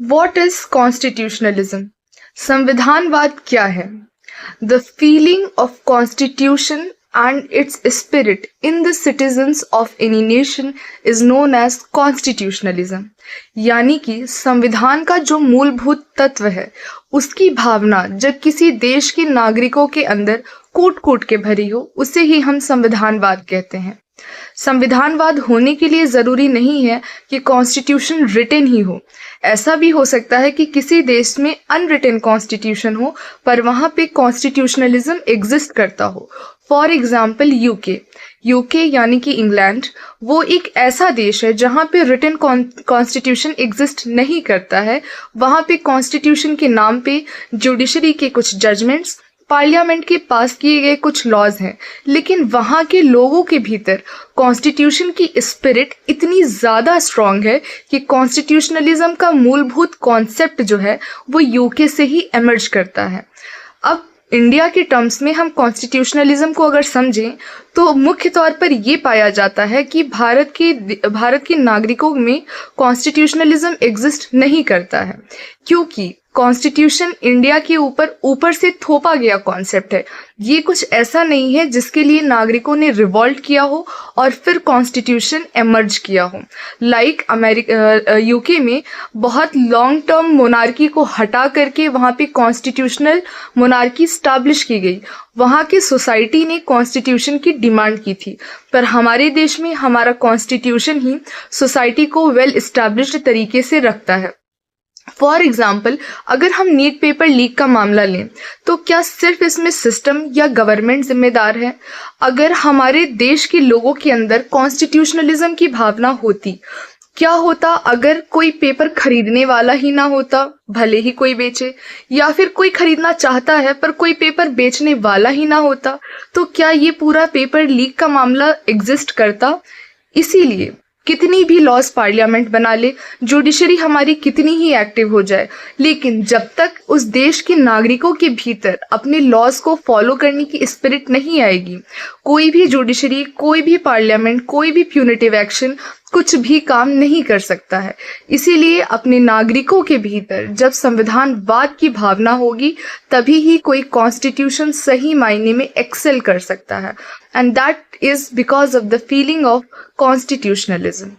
What is constitutionalism? संविधानवाद क्या है? The feeling of constitution and its spirit in the citizens of any nation is known as constitutionalism. यानी कि संविधान का जो मूलभूत तत्व है उसकी भावना जब किसी देश के नागरिकों के अंदर कूट कूट के भरी हो उसे ही हम संविधानवाद कहते हैं। संविधानवाद होने के लिए जरूरी नहीं है कि कॉन्स्टिट्यूशन रिटन ही हो। ऐसा भी हो सकता है कि किसी देश में अनरिटन कॉन्स्टिट्यूशन हो पर वहां पे कॉन्स्टिट्यूशनलिज्म एग्जिस्ट करता हो। फॉर एग्जाम्पल यूके यानी कि इंग्लैंड, वो एक ऐसा देश है जहां पे रिटन कॉन्स्टिट्यूशन एग्जिस्ट नहीं करता है। वहां पे कॉन्स्टिट्यूशन के नाम पे जुडिशरी के कुछ जजमेंट्स, पार्लियामेंट के पास किए गए कुछ लॉज हैं, लेकिन वहां के लोगों के भीतर कॉन्स्टिट्यूशन की स्पिरिट इतनी ज़्यादा स्ट्रांग है कि कॉन्स्टिट्यूशनलिज्म का मूलभूत कॉन्सेप्ट जो है वो यूके से ही एमर्ज करता है। अब इंडिया के टर्म्स में हम कॉन्स्टिट्यूशनलिज्म को अगर समझें तो मुख्य तौर पर ये पाया जाता है कि भारत के नागरिकों में कॉन्स्टिट्यूशनलिज्म एग्जिस्ट नहीं करता है, क्योंकि कॉन्स्टिट्यूशन इंडिया के ऊपर से थोपा गया कॉन्सेप्ट है। ये कुछ ऐसा नहीं है जिसके लिए नागरिकों ने रिवॉल्ट किया हो और फिर कॉन्स्टिट्यूशन एमर्ज किया हो। यूके में बहुत लॉन्ग टर्म मोनार्की को हटा करके वहाँ पे कॉन्स्टिट्यूशनल मोनार्की स्टैब्लिश की गई। वहाँ की सोसाइटी ने कॉन्स्टिट्यूशन की डिमांड की थी, पर हमारे देश में हमारा कॉन्स्टिट्यूशन ही सोसाइटी को वेल एस्टैब्लिश्ड तरीके से रखता है। फॉर एग्जाम्पल, अगर हम नीट पेपर लीक का मामला लें तो क्या सिर्फ इसमें सिस्टम या गवर्नमेंट जिम्मेदार है? अगर हमारे देश के लोगों के अंदर कॉन्स्टिट्यूशनलिज्म की भावना होती, क्या होता अगर कोई पेपर खरीदने वाला ही ना होता, भले ही कोई बेचे, या फिर कोई खरीदना चाहता है पर कोई पेपर बेचने वाला ही ना होता, तो क्या ये पूरा पेपर लीक का मामला एग्जिस्ट करता? इसीलिए कितनी भी लॉज पार्लियामेंट बना ले, जुडिशरी हमारी कितनी ही एक्टिव हो जाए, लेकिन जब तक उस देश के नागरिकों के भीतर अपने लॉज को फॉलो करने की स्पिरिट नहीं आएगी, कोई भी जुडिशरी, कोई भी पार्लियामेंट, कोई भी प्यूनिटिव एक्शन कुछ भी काम नहीं कर सकता है। इसीलिए अपने नागरिकों के भीतर जब संविधानवाद की भावना होगी तभी ही कोई कॉन्स्टिट्यूशन सही मायने में एक्सेल कर सकता है, and that is because of the feeling of constitutionalism.